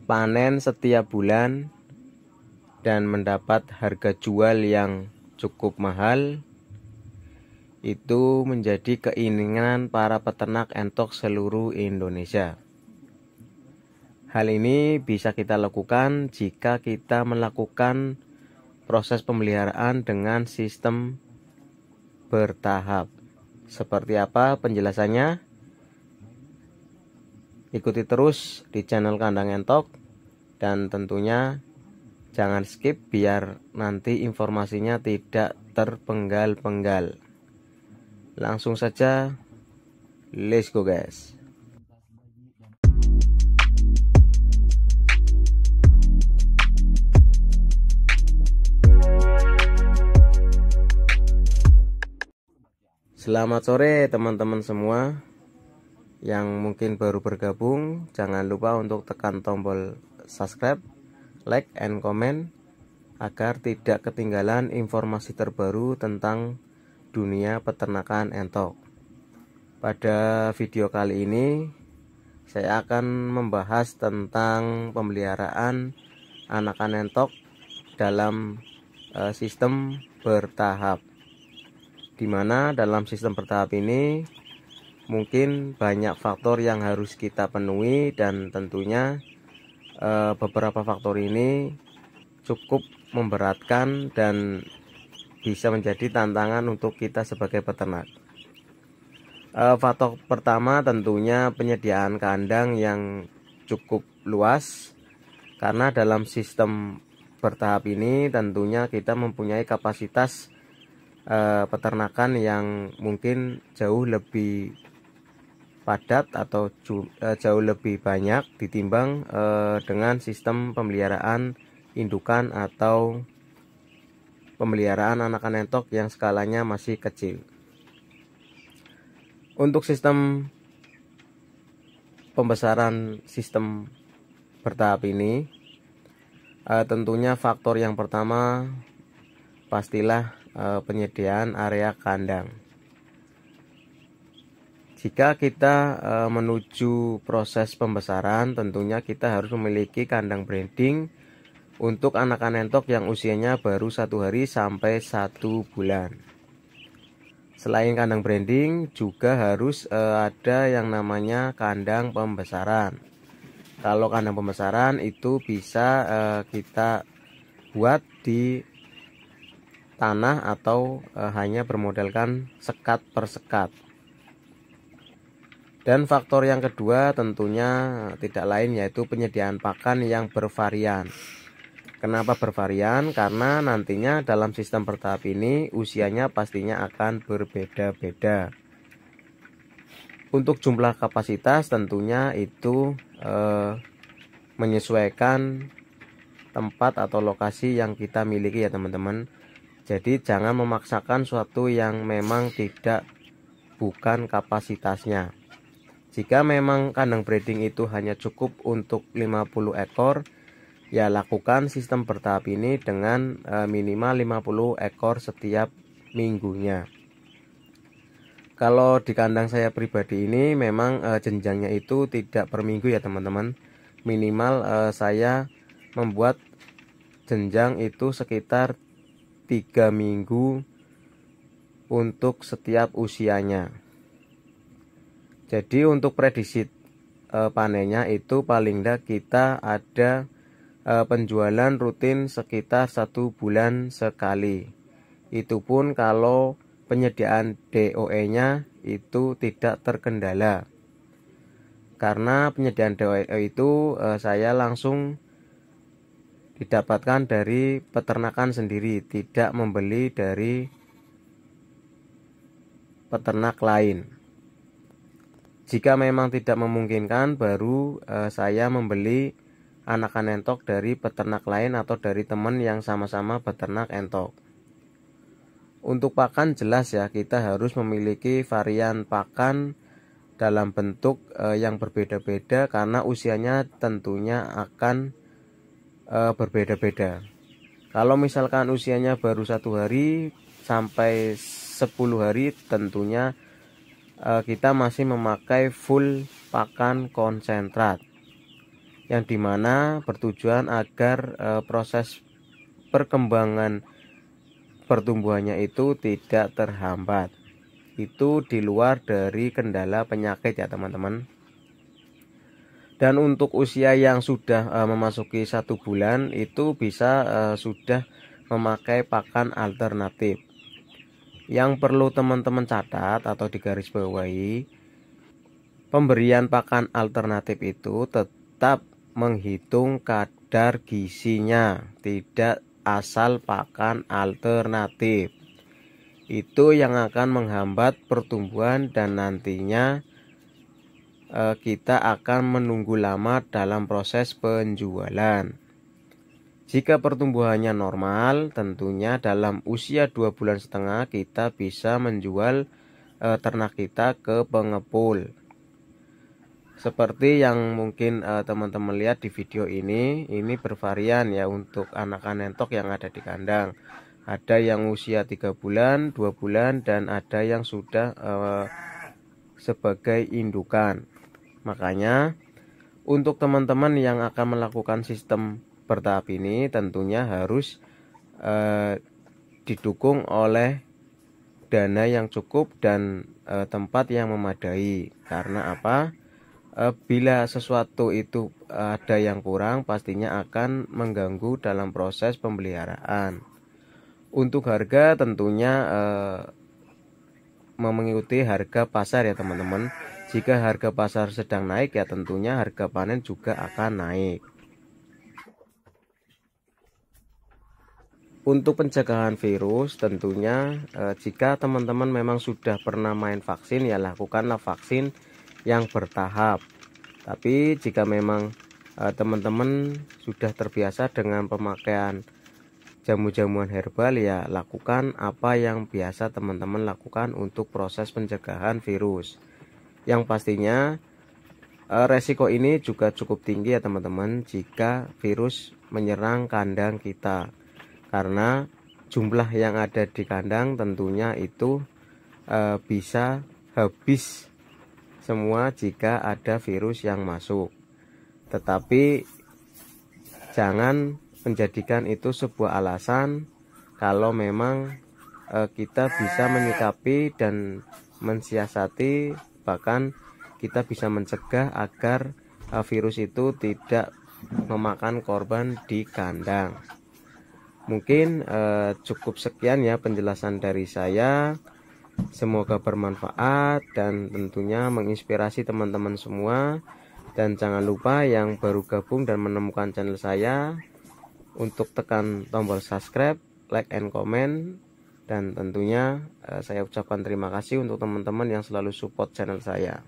panen setiap bulan dan mendapat harga jual yang cukup mahal, itu menjadi keinginan para peternak entok seluruh Indonesia. Hal ini bisa kita lakukan jika kita melakukan proses pemeliharaan dengan sistem bertahap. Seperti apa penjelasannya? Ikuti terus di channel Kandang Entok, dan tentunya jangan skip biar nanti informasinya tidak terpenggal-penggal. Langsung saja, let's go guys. Selamat sore teman-teman semua yang mungkin baru bergabung. Jangan lupa untuk tekan tombol subscribe, like, and comment agar tidak ketinggalan informasi terbaru tentang dunia peternakan entok. Pada video kali ini saya akan membahas tentang pemeliharaan anakan entok dalam sistem bertahap, di mana dalam sistem bertahap ini mungkin banyak faktor yang harus kita penuhi, dan tentunya beberapa faktor ini cukup memberatkan dan bisa menjadi tantangan untuk kita sebagai peternak. Faktor pertama tentunya penyediaan kandang yang cukup luas, karena dalam sistem bertahap ini tentunya kita mempunyai kapasitas peternakan yang mungkin jauh lebih padat atau jauh lebih banyak ditimbang dengan sistem pemeliharaan indukan atau pemeliharaan anakan entok yang skalanya masih kecil. Untuk sistem pembesaran sistem bertahap ini, tentunya faktor yang pertama pastilah penyediaan area kandang. Jika kita menuju proses pembesaran, tentunya kita harus memiliki kandang breeding untuk anakan entok yang usianya baru 1 hari sampai 1 bulan. Selain kandang breeding, juga harus ada yang namanya kandang pembesaran. Kalau kandang pembesaran itu bisa kita buat di tanah atau hanya bermodalkan sekat per sekat. Dan faktor yang kedua tentunya tidak lain yaitu penyediaan pakan yang bervarian. Kenapa bervarian? Karena nantinya dalam sistem bertahap ini usianya pastinya akan berbeda-beda. Untuk jumlah kapasitas tentunya itu menyesuaikan tempat atau lokasi yang kita miliki ya teman-teman. Jadi jangan memaksakan suatu yang memang bukan kapasitasnya. Jika memang kandang breeding itu hanya cukup untuk 50 ekor, ya lakukan sistem bertahap ini dengan minimal 50 ekor setiap minggunya. Kalau di kandang saya pribadi ini memang jenjangnya itu tidak per minggu ya teman-teman. Minimal saya membuat jenjang itu sekitar 3 minggu untuk setiap usianya. Jadi untuk prediksi panennya itu paling tidak kita ada penjualan rutin sekitar 1 bulan sekali. Itu pun kalau penyediaan DOE nya itu tidak terkendala. Karena penyediaan DOE itu saya langsung didapatkan dari peternakan sendiri, tidak membeli dari peternak lain. Jika memang tidak memungkinkan, baru saya membeli anakan entok dari peternak lain atau dari teman yang sama-sama peternak entok. Untuk pakan jelas ya, kita harus memiliki varian pakan dalam bentuk yang berbeda-beda, karena usianya tentunya akan berbeda-beda. Kalau misalkan usianya baru 1 hari sampai 10 hari, tentunya kita masih memakai full pakan konsentrat. yang dimana bertujuan agar proses perkembangan pertumbuhannya itu tidak terhambat. Itu di luar dari kendala penyakit ya teman-teman. Dan untuk usia yang sudah memasuki 1 bulan itu bisa sudah memakai pakan alternatif. Yang perlu teman-teman catat atau digarisbawahi, pemberian pakan alternatif itu tetap menghitung kadar gizinya, tidak asal pakan alternatif. Itu yang akan menghambat pertumbuhan dan nantinya kita akan menunggu lama dalam proses penjualan. Jika pertumbuhannya normal, tentunya dalam usia 2,5 bulan kita bisa menjual ternak kita ke pengepul. Seperti yang mungkin teman-teman lihat di video ini bervarian ya untuk anakan entok yang ada di kandang. Ada yang usia 3 bulan, 2 bulan, dan ada yang sudah sebagai indukan. Makanya untuk teman-teman yang akan melakukan sistem bertahap ini tentunya harus didukung oleh dana yang cukup dan tempat yang memadai. Karena apa? Bila sesuatu itu ada yang kurang, pastinya akan mengganggu dalam proses pemeliharaan. Untuk harga tentunya mengikuti harga pasar ya teman-teman. Jika harga pasar sedang naik ya tentunya harga panen juga akan naik. Untuk pencegahan virus tentunya jika teman-teman memang sudah pernah main vaksin ya lakukanlah vaksin yang bertahap. Tapi jika memang teman-teman sudah terbiasa dengan pemakaian jamu-jamuan herbal ya lakukan apa yang biasa teman-teman lakukan untuk proses pencegahan virus. Yang pastinya resiko ini juga cukup tinggi ya teman-teman jika virus menyerang kandang kita, karena jumlah yang ada di kandang tentunya itu bisa habis semua jika ada virus yang masuk. Tetapi jangan menjadikan itu sebuah alasan kalau memang kita bisa menyikapi dan mensiasati, bahkan kita bisa mencegah agar virus itu tidak memakan korban di kandang. Mungkin cukup sekian ya penjelasan dari saya. Semoga bermanfaat dan tentunya menginspirasi teman-teman semua. Dan jangan lupa yang baru gabung dan menemukan channel saya untuk tekan tombol subscribe, like, and comment. Dan tentunya saya ucapkan terima kasih untuk teman-teman yang selalu support channel saya.